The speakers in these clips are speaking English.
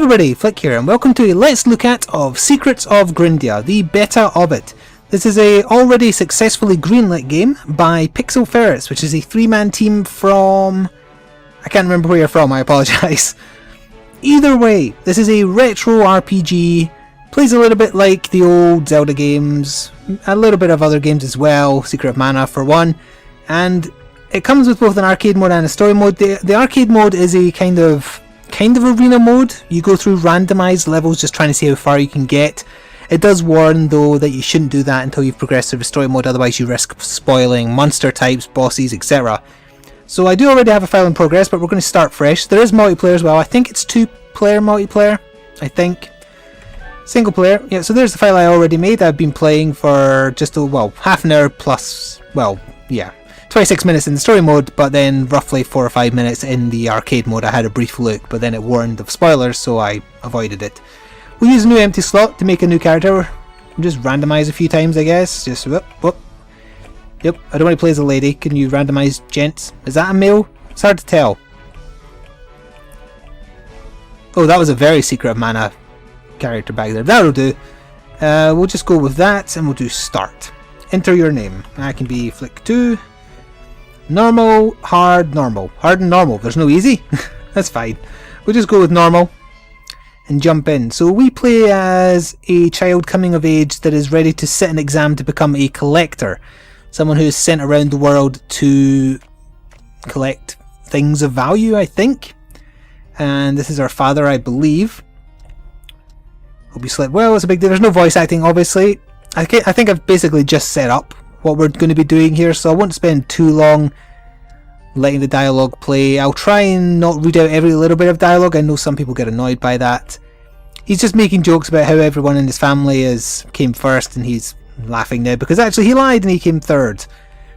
everybody, Flik here, and welcome to a Let's Look At of Secrets of Grindea, the beta of it. This is a already successfully greenlit game by Pixel Ferrets, which is a three-man team from... I can't remember where you're from, I apologise. Either way, this is a retro RPG, plays a little bit like the old Zelda games, a little bit of other games as well, Secret of Mana for one, and it comes with both an arcade mode and a story mode. The arcade mode is a kind of arena mode. You go through randomized levels just trying to see how far you can get. It does warn though that you shouldn't do that until you've progressed through the story mode, otherwise you risk spoiling monster types, bosses, etc. So I do already have a file in progress, but we're going to start fresh. There is multiplayer as well. I think it's 2-player multiplayer, I think. Single player, yeah, so there's the file I already made. I've been playing for just, well, half an hour plus, well, yeah, 26 minutes in the story mode, but then roughly 4 or 5 minutes in the arcade mode. I had a brief look, but then it warned of spoilers, so I avoided it. We'll use a new empty slot to make a new character. Just randomize a few times, I guess. Just whoop, whoop. Yep, I don't want to play as a lady. Can you randomize gents? Is that a male? It's hard to tell. Oh, that was a very Secret of Mana character back there. That'll do. We'll just go with that, and we'll do start. Enter your name. I can be Flik2. Normal, hard, normal. Hard and normal. There's no easy. That's fine. We'll just go with normal and jump in. So we play as a child coming of age that is ready to sit an exam to become a collector. Someone who is sent around the world to collect things of value, I think. And this is our father, I believe. Hope you slept well. It's a big deal. There's no voice acting, obviously. I think I've basically just set up what we're going to be doing here, so I won't spend too long letting the dialogue play. I'll try and not read out every little bit of dialogue. I know some people get annoyed by that. He's just making jokes about how everyone in his family came first, and he's laughing now because actually he lied and he came third.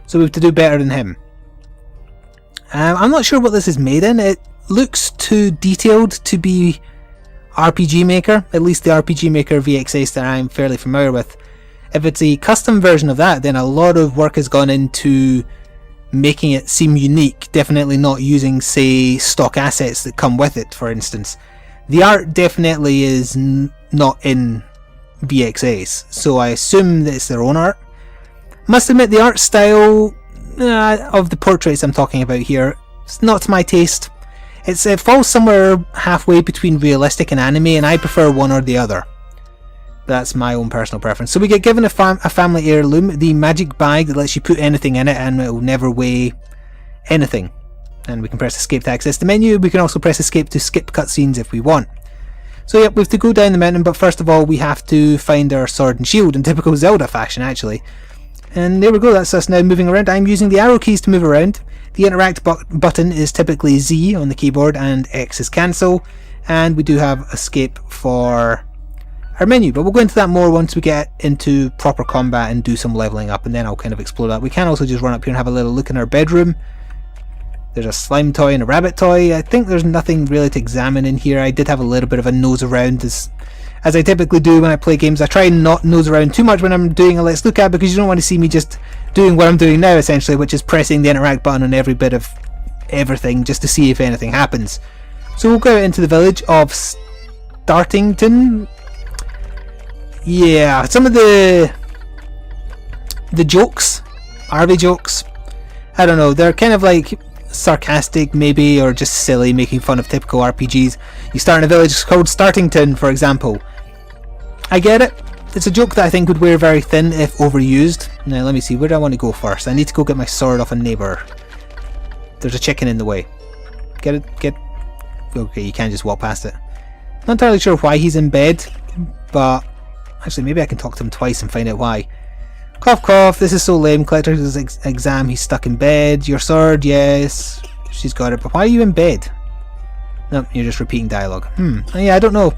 So we have to do better than him. I'm not sure what this is made in. It looks too detailed to be RPG Maker, at least the RPG Maker VXS that I'm fairly familiar with. If it's a custom version of that, then a lot of work has gone into making it seem unique, definitely not using, say, stock assets that come with it, for instance. The art definitely is not in VXS, so I assume that it's their own art. Must admit, the art style of the portraits I'm talking about here, it's not to my taste. It falls somewhere halfway between realistic and anime, and I prefer one or the other. That's my own personal preference. So we get given a family heirloom, the magic bag that lets you put anything in it and it will never weigh anything. And we can press escape to access the menu. We can also press escape to skip cutscenes if we want. So yep, we have to go down the mountain, but first of all we have to find our sword and shield in typical Zelda fashion, actually. And there we go, that's us now moving around. I'm using the arrow keys to move around. The interact button is typically Z on the keyboard and X is cancel. And we do have escape for our menu, but we'll go into that more once we get into proper combat and do some leveling up, and then I'll kind of explore that. We can also just run up here and have a little look in our bedroom. There's a slime toy and a rabbit toy. I think there's nothing really to examine in here. I did have a little bit of a nose around, as I typically do when I play games. I try and not nose around too much when I'm doing a Let's Look At, because you don't want to see me just doing what I'm doing now, essentially, which is pressing the interact button on every bit of everything just to see if anything happens. So we'll go out into the village of Startington. Yeah, some of the jokes, are they jokes? I don't know, they're kind of like sarcastic maybe, or just silly, making fun of typical RPGs. You start in a village called Startington, for example. I get it. It's a joke that I think would wear very thin if overused. Now let me see, where do I want to go first? I need to go get my sword off a neighbour. There's a chicken in the way. Get it? Okay, you can't just walk past it. Not entirely sure why he's in bed, but actually maybe I can talk to him twice and find out why. Cough cough, this is so lame. Collector's exam, he's stuck in bed. Your sword, yes. She's got it, but why are you in bed? No, you're just repeating dialogue. Yeah, I don't know.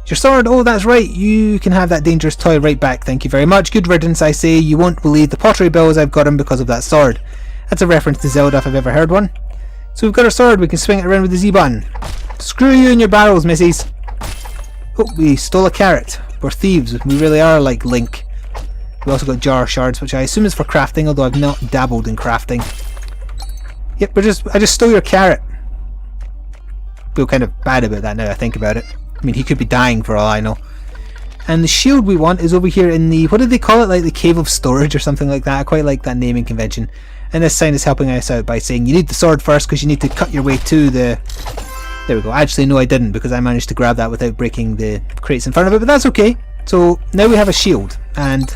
Your sword, oh that's right, you can have that dangerous toy right back, thank you very much. Good riddance, I say. You won't believe the pottery bills I've got him because of that sword. That's a reference to Zelda if I've ever heard one. So we've got our sword, we can swing it around with the Z button. Screw you and your barrels, missies. Oh, we stole a carrot. We're thieves, we really are like Link. We also got jar shards, which I assume is for crafting, although I've not dabbled in crafting. Yep, I just stole your carrot. feel kind of bad about that now I think about it. I mean, he could be dying for all I know. And the shield we want is over here in the, what did they call it, like the cave of storage or something like that. I quite like that naming convention. And this sign is helping us out by saying you need the sword first because you need to cut your way to the... There we go. Actually, no, I didn't, because I managed to grab that without breaking the crates in front of it, but that's okay. So now we have a shield, and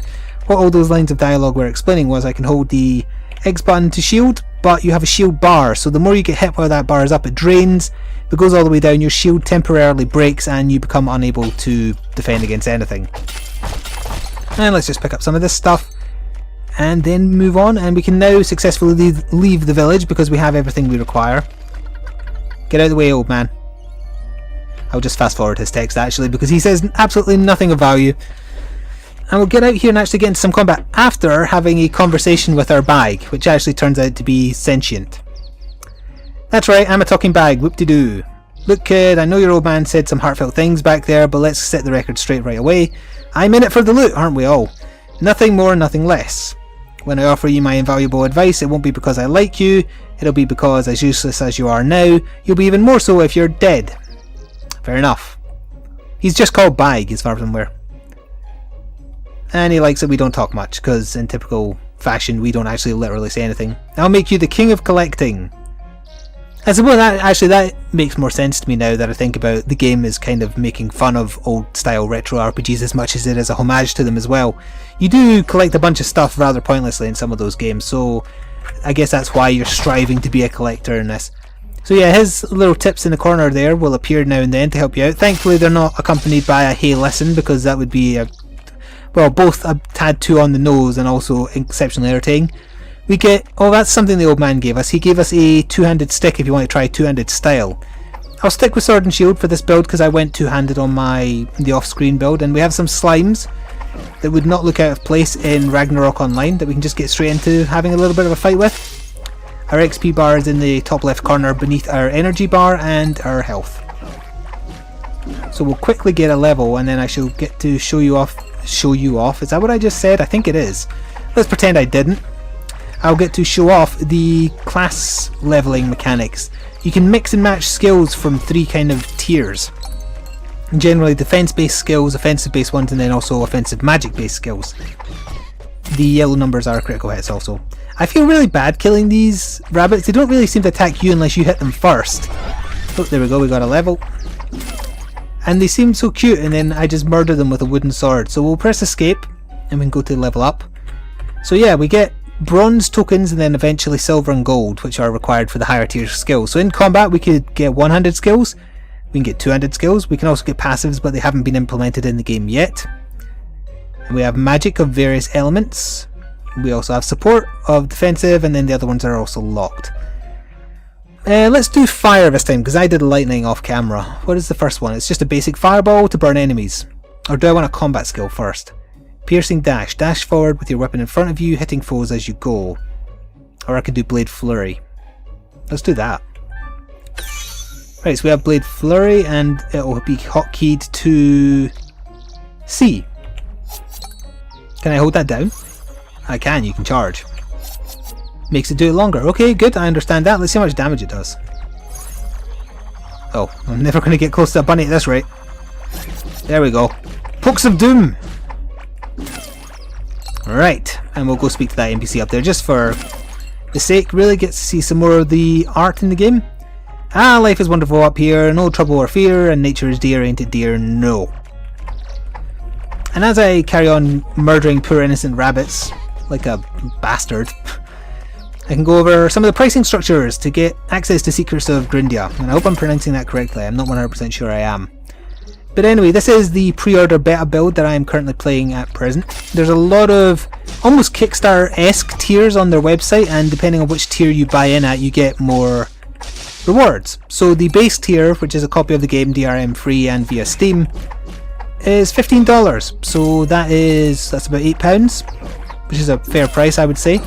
what all those lines of dialogue were explaining was I can hold the X button to shield, but you have a shield bar, so the more you get hit while that bar is up, it drains. If it goes all the way down, your shield temporarily breaks and you become unable to defend against anything. And let's just pick up some of this stuff and then move on, and we can now successfully leave the village because we have everything we require. Get out of the way, old man. I'll just fast forward his text actually because he says absolutely nothing of value. And we'll get out here and actually get into some combat after having a conversation with our bag, which actually turns out to be sentient. That's right, I'm a talking bag, whoop-de-doo. Look kid, I know your old man said some heartfelt things back there, but let's set the record straight right away. I'm in it for the loot, aren't we all? Nothing more, nothing less. When I offer you my invaluable advice, it won't be because I like you, it'll be because, as useless as you are now, you'll be even more so if you're dead. Fair enough. He's just called Bag, as far as I'm aware. And he likes that we don't talk much, because in typical fashion, we don't actually literally say anything. I'll make you the king of collecting. I suppose that makes more sense to me now that I think about the game is kind of making fun of old style retro RPGs as much as it is a homage to them as well. You do collect a bunch of stuff rather pointlessly in some of those games, so I guess that's why you're striving to be a collector in this. So yeah, his little tips in the corner there will appear now and then to help you out. Thankfully they're not accompanied by a hey listen, because that would be both a tad too on the nose and also exceptionally irritating. We get, oh, that's something the old man gave us. He gave us a two-handed stick if you want to try two-handed style. I'll stick with sword and shield for this build because I went two-handed on the off-screen build, and we have some slimes that would not look out of place in Ragnarok Online that we can just get straight into having a little bit of a fight with. Our XP bar is in the top left corner beneath our energy bar and our health. So we'll quickly get a level and then I shall get to show you off. Is that what I just said? I think it is. Let's pretend I didn't. I'll get to show off the class leveling mechanics. You can mix and match skills from 3 kind of tiers. Generally defense based skills, offensive based ones, and then also offensive magic based skills. The yellow numbers are critical hits also. I feel really bad killing these rabbits. They don't really seem to attack you unless you hit them first. Oh, there we go, we got a level. And they seem so cute, and then I just murder them with a wooden sword. So we'll press escape and we can go to level up. So yeah, we get bronze tokens and then eventually silver and gold, which are required for the higher tier skills. So in combat we could get one-handed skills, we can get two-handed skills, we can also get passives, but they haven't been implemented in the game yet. And we have magic of various elements. We also have support of defensive, and then the other ones are also locked. Let's do fire this time because I did lightning off camera. What is the first one? It's just a basic fireball to burn enemies. Or do I want a combat skill first? Piercing dash. Dash forward with your weapon in front of you, hitting foes as you go. Or I could do blade flurry. Let's do that. Right, so we have blade flurry and it will be hotkeyed to C. Can I hold that down? I can, you can charge. Makes it do it longer. Okay, good, I understand that. Let's see how much damage it does. Oh, I'm never going to get close to a bunny at this rate. There we go. Pokes of Doom! Right, and we'll go speak to that NPC up there just for the sake. Really get to see some more of the art in the game. Ah, life is wonderful up here, no trouble or fear, and nature is dear, ain't it dear? No. And as I carry on murdering poor innocent rabbits, like a bastard, I can go over some of the pricing structures to get access to Secrets of Grindea. And I hope I'm pronouncing that correctly, I'm not 100% sure I am. But anyway, this is the pre-order beta build that I am currently playing at present. There's a lot of almost Kickstarter-esque tiers on their website, and depending on which tier you buy in at, you get more rewards. So the base tier, which is a copy of the game DRM free and via Steam, is $15. So that's about £8, which is a fair price, I would say.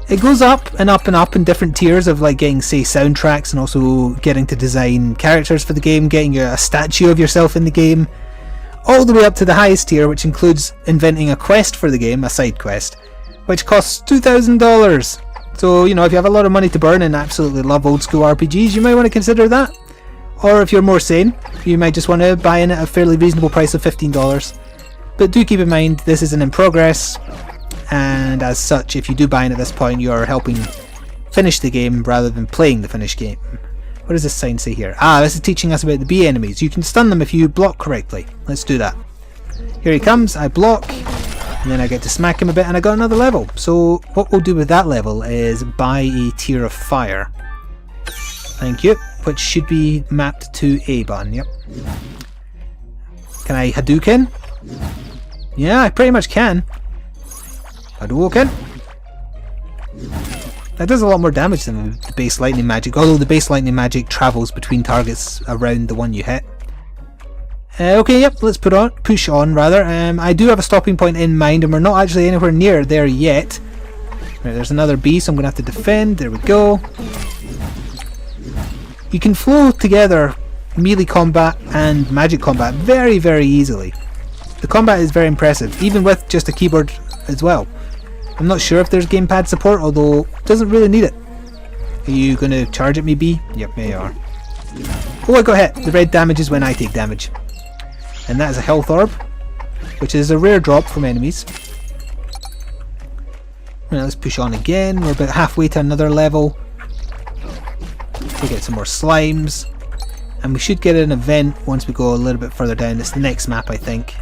It goes up and up and up in different tiers of like getting, say, soundtracks and also getting to design characters for the game, getting a statue of yourself in the game, all the way up to the highest tier, which includes inventing a quest for the game, a side quest, which costs $2,000. So, you know, if you have a lot of money to burn and absolutely love old school RPGs, you might want to consider that. Or if you're more sane, you might just want to buy in at a fairly reasonable price of $15. But do keep in mind, this isn't in progress, and as such, if you do buy in at this point, you're helping finish the game rather than playing the finished game. What does this sign say here? Ah, this is teaching us about the bee enemies. You can stun them if you block correctly. Let's do that. Here he comes, I block, and then I get to smack him a bit, and I got another level. So what we'll do with that level is buy a tier of fire. Thank you. Which should be mapped to A button, yep. Can I Hadouken? Yeah, I pretty much can. Hadouken. That does a lot more damage than the base lightning magic, although the base lightning magic travels between targets around the one you hit. Okay, yep, let's push on rather. I do have a stopping point in mind, and we're not actually anywhere near there yet. Right, there's another bee, so I'm going to have to defend. There we go. You can flow together melee combat and magic combat very, very easily. The combat is very impressive, even with just a keyboard as well. I'm not sure if there's gamepad support, although it doesn't really need it. Are you going to charge at me, B? Yep, there you are. Oh, I got hit. The red damage is when I take damage. And that is a health orb, which is a rare drop from enemies. Right, let's push on again. We're about halfway to another level. We get some more slimes, and we should get an event once we go a little bit further down. It's the next map, I think.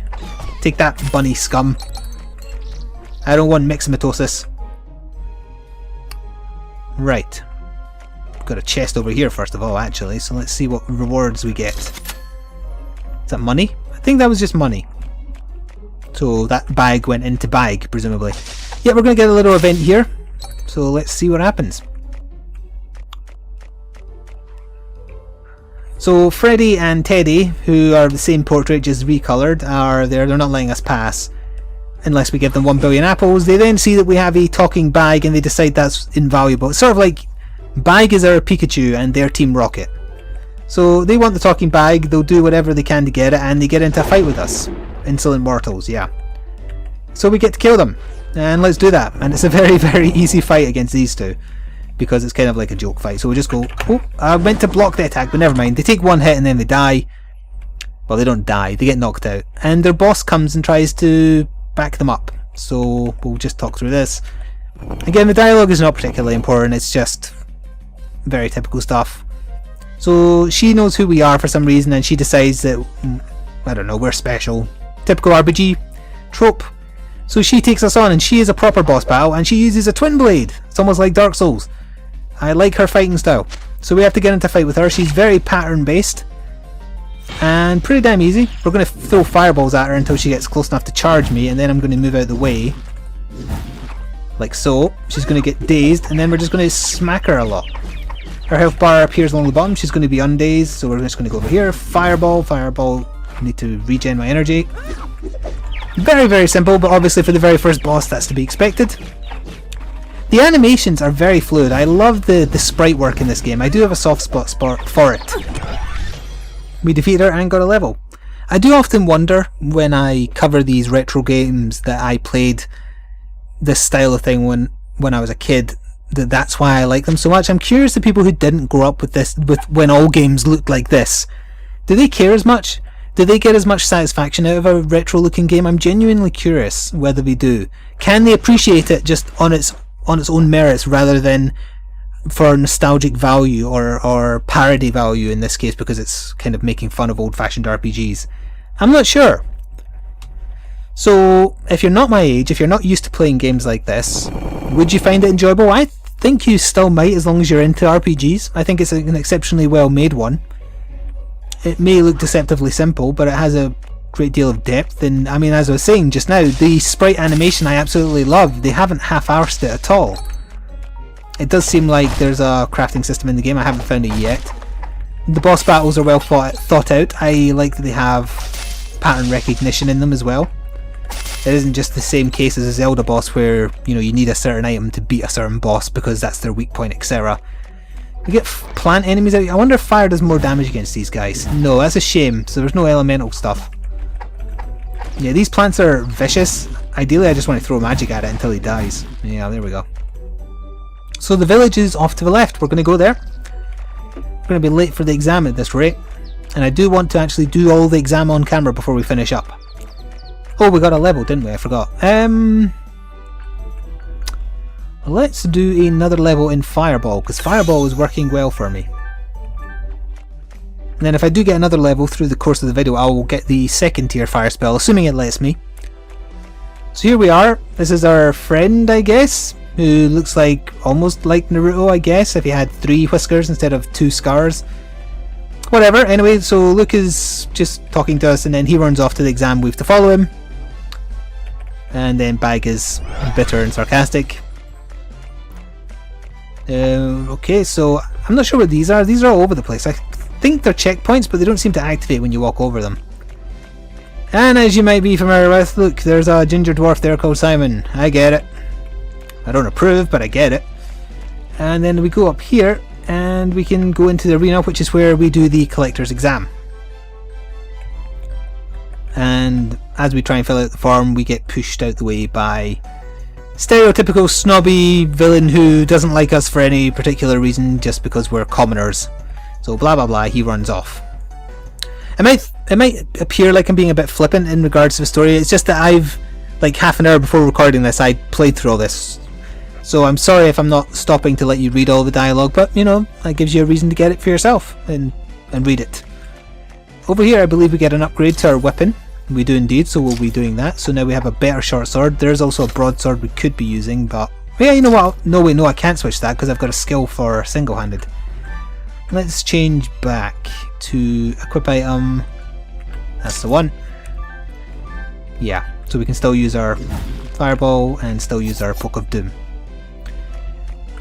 Take that, bunny scum. I don't want myxomatosis. Right. Got a chest over here first of all, actually, so let's see what rewards we get. Is that money? I think that was just money. So that bag went into bag, presumably. Yeah, we're going to get a little event here, so let's see what happens. So Freddy and Teddy, who are the same portrait just recolored, are there. They're not letting us pass unless we give them 1 billion apples. They then see that we have a talking bag and they decide that's invaluable. It's sort of like Bag is our Pikachu and their Team Rocket. So they want the talking bag, they'll do whatever they can to get it, and they get into a fight with us. Insolent mortals, yeah. So we get to kill them, and let's do that. And it's a very, very easy fight against these two, because it's kind of like a joke fight. So we just go, oh, I meant to block the attack, but never mind. They take one hit and then they die. Well, they don't die, they get knocked out. And their boss comes and tries to back them up. So we'll just talk through this. Again, the dialogue is not particularly important, it's just very typical stuff. So she knows who we are for some reason, and she decides that, I don't know, we're special. Typical RPG trope. So she takes us on, and she is a proper boss battle, and she uses a twin blade. It's almost like Dark Souls. I like her fighting style. So we have to get into a fight with her. She's very pattern based and pretty damn easy. We're going to throw fireballs at her until she gets close enough to charge me, and then I'm going to move out of the way. Like so. She's going to get dazed, and then we're just going to smack her a lot. Her health bar appears along the bottom. She's going to be undazed, so we're just going to go over here. Fireball, fireball. I need to regen my energy. Very, very simple, but obviously for the very first boss that's to be expected. The animations are very fluid. I love the sprite work in this game. I do have a soft spot for it. We defeated her and got a level. I do often wonder when I cover these retro games that I played this style of thing when I was a kid, that's why I like them so much. I'm curious the people who didn't grow up with this, when all games looked like this. Do they care as much? Do they get as much satisfaction out of a retro looking game? I'm genuinely curious whether they do. Can they appreciate it just on its own merits rather than for nostalgic value or parody value in this case, because it's kind of making fun of old fashioned RPGs? I'm not sure. So if you're not my age, if you're not used to playing games like this, would you find it enjoyable? I think you still might, as long as you're into RPGs. I think it's an exceptionally well made one. It may look deceptively simple, but it has a great deal of depth, and I mean, as I was saying just now, the sprite animation I absolutely love. They haven't half-arsed it at all. It does seem like there's a crafting system in the game. I haven't found it yet. The boss battles are well thought out. I like that they have pattern recognition in them as well. It isn't just the same case as a Zelda boss where, you know, you need a certain item to beat a certain boss because that's their weak point, etc. We get plant enemies out. I wonder if fire does more damage against these guys. No, that's a shame. So there's no elemental stuff. Yeah, these plants are vicious. Ideally, I just want to throw magic at it until he dies. Yeah, there we go. So the village is off to the left. We're going to go there. We're going to be late for the exam at this rate. And I do want to actually do all the exam on camera before we finish up. Oh, we got a level, didn't we? I forgot. Let's do another level in Fireball, because Fireball is working well for me. And then if I do get another level through the course of the video, I will get the second tier fire spell, assuming it lets me. So here we are. This is our friend, I guess, who looks like almost like Naruto, I guess, if he had 3 whiskers instead of 2 scars. Whatever, anyway, so Luke is just talking to us and then he runs off to the exam. We have to follow him. And then Bag is bitter and sarcastic. Okay, so I'm not sure what these are. These are all over the place. I think they're checkpoints, but they don't seem to activate when you walk over them. And as you might be familiar with, look, there's a ginger dwarf there called Simon. I get it. I don't approve, but I get it. And then we go up here and we can go into the arena, which is where we do the collector's exam. And as we try and fill out the form, we get pushed out the way by stereotypical snobby villain who doesn't like us for any particular reason, just because we're commoners. So blah blah blah, he runs off. It might appear like I'm being a bit flippant in regards to the story. It's just that I've, like half an hour before recording this, I played through all this. So I'm sorry if I'm not stopping to let you read all the dialogue, but you know, that gives you a reason to get it for yourself and read it. Over here I believe we get an upgrade to our weapon. We do indeed, so we'll be doing that. So now we have a better short sword. There's also a broadsword we could be using, but yeah, you know what? No, wait, no, I can't switch that because I've got a skill for single-handed. Let's change back to equip item. That's the one. Yeah, so we can still use our fireball and still use our poke of doom.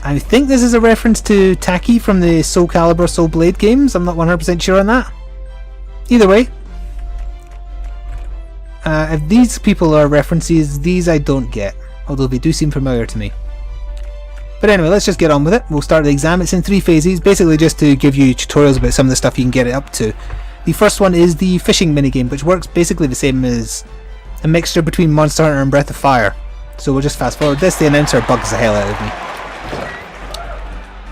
I think this is a reference to Taki from the Soul Calibur Soul Blade games. I'm not 100% sure on that. Either way, if these people are references, these I don't get, although they do seem familiar to me. But anyway, let's just get on with it. We'll start the exam. It's in 3 phases, basically just to give you tutorials about some of the stuff you can get it up to. The first one is the fishing minigame, which works basically the same as a mixture between Monster Hunter and Breath of Fire. So we'll just fast forward this. The announcer bugs the hell out of me.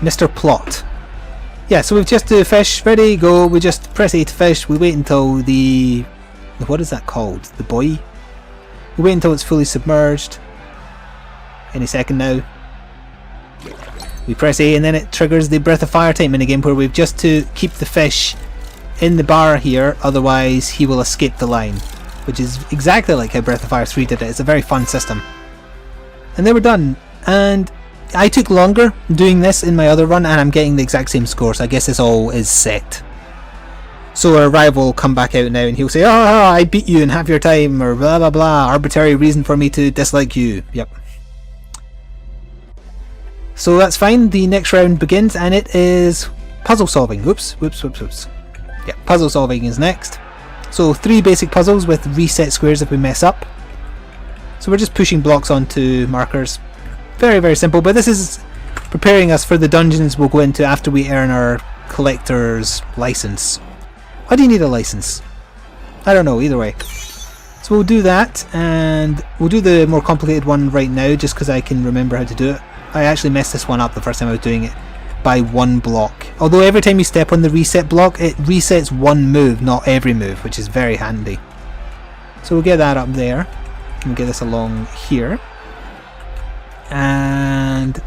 Mr. Plot. Yeah, so we've just to fish, ready, go. We just press A to fish. We wait until the... what is that called? The buoy? We wait until it's fully submerged. Any second now. We press A and then it triggers the Breath of Fire type minigame where we've just to keep the fish in the bar here, otherwise he will escape the line. Which is exactly like how Breath of Fire 3 did it. It's a very fun system. And then we're done. And I took longer doing this in my other run and I'm getting the exact same score, so I guess this all is set. So our rival will come back out now and he'll say, "Oh, I beat you in half your time," or blah blah blah, arbitrary reason for me to dislike you. Yep. So that's fine. The next round begins and it is puzzle solving. Whoops. Yeah, puzzle solving is next. So 3 basic puzzles with reset squares if we mess up. So we're just pushing blocks onto markers. Very, very simple, but this is preparing us for the dungeons we'll go into after we earn our collector's license. Why do you need a license? I don't know, either way. So we'll do that, and we'll do the more complicated one right now just because I can remember how to do it. I actually messed this one up the first time I was doing it by 1 block. Although every time you step on the reset block, it resets 1 move, not every move, which is very handy. So we'll get that up there. We'll get this along here. And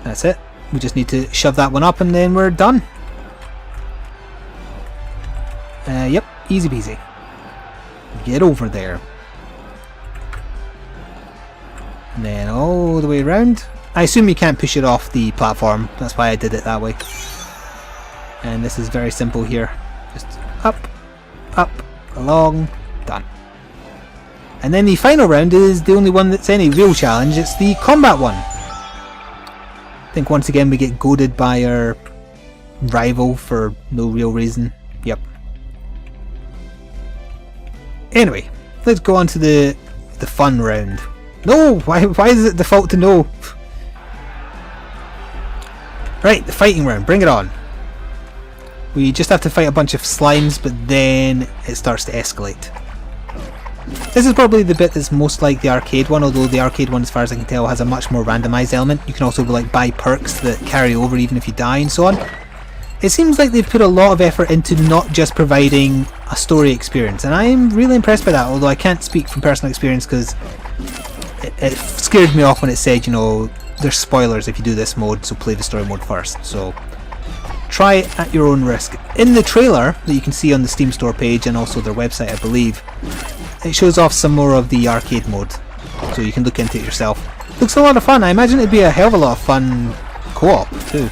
that's it. We just need to shove that one up and then we're done. Yep, easy peasy. Get over there. And then all the way around. I assume you can't push it off the platform, that's why I did it that way. And this is very simple here. Just up, along, done. And then the final round is the only one that's any real challenge. It's the combat one. I think once again we get goaded by our rival for no real reason. Yep. Anyway, let's go on to the fun round. No! Why does it default to no? Right, the fighting round. Bring it on. We just have to fight a bunch of slimes, but then it starts to escalate. This is probably the bit that's most like the arcade one, although the arcade one, as far as I can tell, has a much more randomised element. You can also like buy perks that carry over even if you die and so on. It seems like they've put a lot of effort into not just providing a story experience, and I'm really impressed by that, although I can't speak from personal experience because it scared me off when it said, you know, there's spoilers if you do this mode, so play the story mode first. So try it at your own risk. In the trailer that you can see on the Steam store page and also their website, I believe, it shows off some more of the arcade mode, so you can look into it yourself. Looks a lot of fun. I imagine it'd be a hell of a lot of fun co-op too.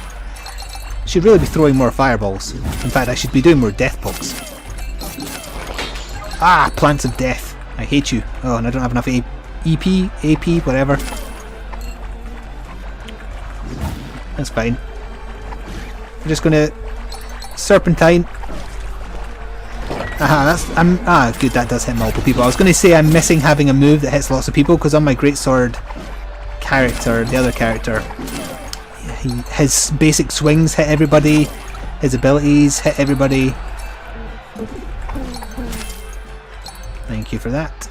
Should really be throwing more fireballs. In fact, I should be doing more death pokes. Ah, plants of death. I hate you. Oh, and I don't have enough AP, whatever. That's fine. I'm just gonna serpentine. Aha, good, that does hit multiple people. I was gonna say I'm missing having a move that hits lots of people, because on my greatsword character, the other character, his basic swings hit everybody, his abilities hit everybody. Thank you for that.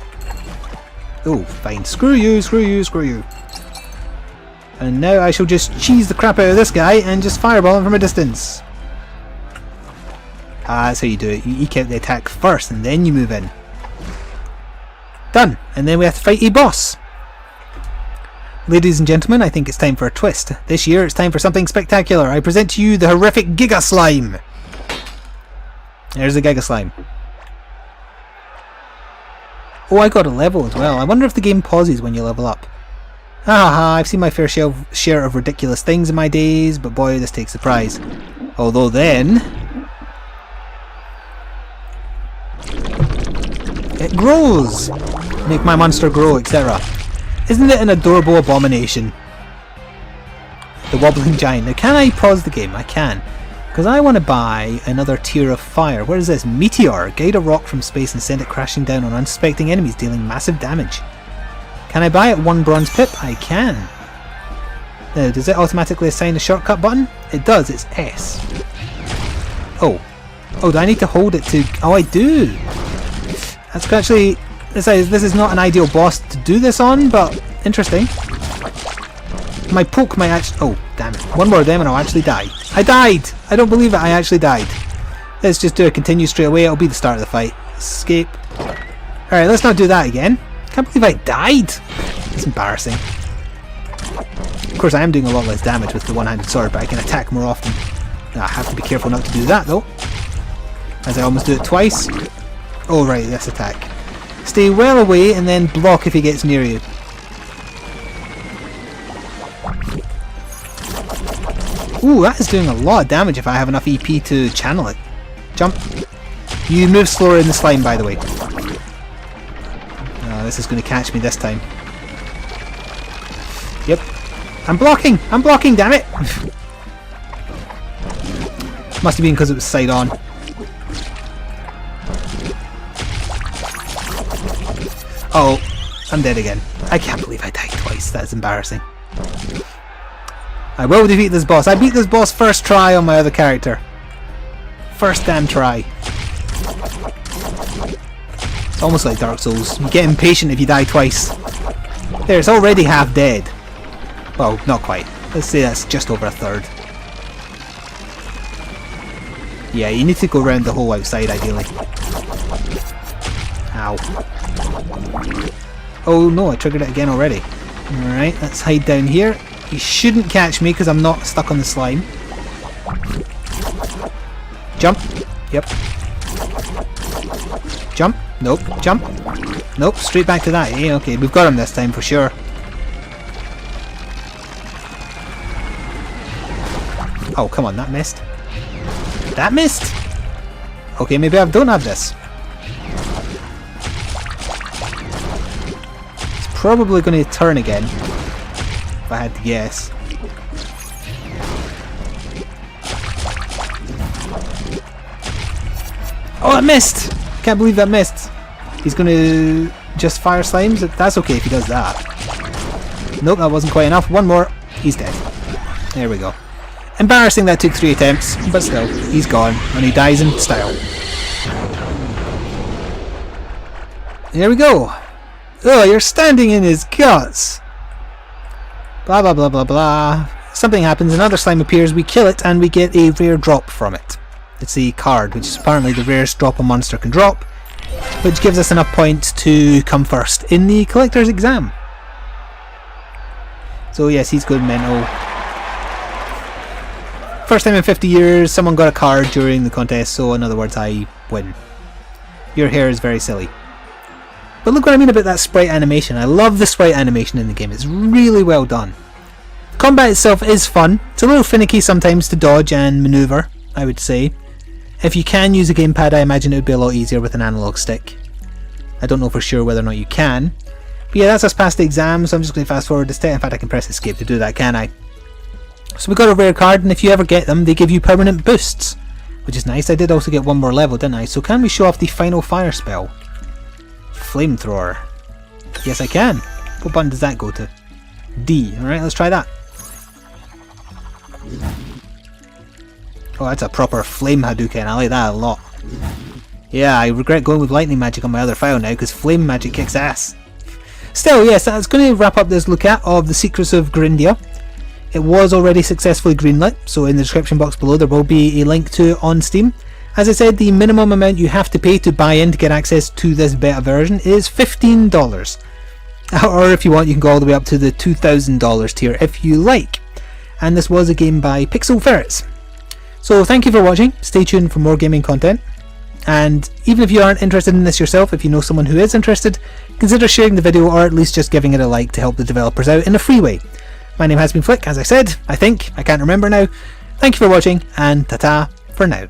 Oh, fine. Screw you, screw you, screw you. And now I shall just cheese the crap out of this guy and just fireball him from a distance. Ah, that's how you do it. You eke out the attack first and then you move in. Done. And then we have to fight a boss. Ladies and gentlemen, I think it's time for a twist. This year it's time for something spectacular. I present to you the horrific Giga Slime. There's the Giga Slime. Oh, I got a level as well. I wonder if the game pauses when you level up. Haha, I've seen my fair share of ridiculous things in my days, but boy, this takes the prize. Although then... it grows! Make my monster grow, etc. Isn't it an adorable abomination? The wobbling giant. Now can I pause the game? I can. Because I want to buy another tier of fire. What is this? Meteor. Guide a rock from space and send it crashing down on unsuspecting enemies, dealing massive damage. Can I buy it 1 bronze pip? I can. Now, does it automatically assign a shortcut button? It does, it's S. Oh. Oh, do I need to hold it to... oh, I do! That's actually... this is not an ideal boss to do this on, but interesting. My poke might actually... oh, damn it. 1 more of them and I'll actually die. I died! I don't believe it, I actually died. Let's just do a continue straight away, it'll be the start of the fight. Escape. Alright, let's not do that again. Can't believe I died! It's embarrassing. Of course I am doing a lot less damage with the one-handed sword, but I can attack more often. I have to be careful not to do that though, as I almost do it twice. Oh right, this attack. Stay well away and then block if he gets near you. Ooh, that is doing a lot of damage if I have enough EP to channel it. Jump. You move slower in the slime, by the way. This is going to catch me this time. Yep. I'm blocking! I'm blocking, damn it! Must have been because it was side on. Oh, I'm dead again. I can't believe I died twice. That's embarrassing. I will defeat this boss. I beat this boss first try on my other character. First damn try. It's almost like Dark Souls. You get impatient if you die twice. There, it's already half dead. Well, not quite. Let's say that's just over a third. Yeah, you need to go around the whole outside ideally. Ow. Oh no, I triggered it again already. Alright, let's hide down here. He shouldn't catch me because I'm not stuck on the slime. Jump. Yep. Jump. Nope. Jump. Nope. Straight back to that. Yeah, okay, we've got him this time for sure. Oh, come on, that missed. That missed? Okay, maybe I don't have this. It's probably going to turn again, if I had to guess. Oh, it missed! Can't believe that missed. He's going to just fire slimes? That's okay if he does that. Nope, that wasn't quite enough. 1 more. He's dead. There we go. Embarrassing that took 3 attempts, but still, he's gone, and he dies in style. There we go. Oh, you're standing in his guts. Blah blah blah blah blah. something happens, another slime appears, we kill it, and we get a rare drop from it. It's a card, which is apparently the rarest drop a monster can drop, which gives us enough points to come first in the collector's exam. So yes, he's going mental. First time in 50 years someone got a card during the contest, so in other words I win. Your hair is very silly. But look what I mean about that sprite animation. I love the sprite animation in the game, it's really well done. Combat itself is fun. It's a little finicky sometimes to dodge and manoeuvre, I would say. If you can use a gamepad, I imagine it would be a lot easier with an analog stick. I don't know for sure whether or not you can. But yeah, that's us past the exam, so I'm just going to fast forward the step. In fact, I can press escape to do that, can I? So we got a rare card, and if you ever get them, they give you permanent boosts, which is nice. I did also get one more level, didn't I? So can we show off the final fire spell? Flamethrower. Yes, I can. What button does that go to? D. Alright, let's try that. Oh, that's a proper flame Hadouken. I like that a lot. Yeah, I regret going with lightning magic on my other file now, because flame magic kicks ass. Still, yes, that's going to wrap up this look at of the Secrets of Grindea. It was already successfully greenlit, so in the description box below there will be a link to it on Steam. As I said, the minimum amount you have to pay to buy in to get access to this beta version is $15. Or if you want, you can go all the way up to the $2,000 tier if you like. And this was a game by Pixel Ferrets. So thank you for watching, stay tuned for more gaming content. And even if you aren't interested in this yourself, if you know someone who is interested, consider sharing the video or at least just giving it a like to help the developers out in a free way. My name has been Flik, as I said, I can't remember now. Thank you for watching, and ta-ta for now.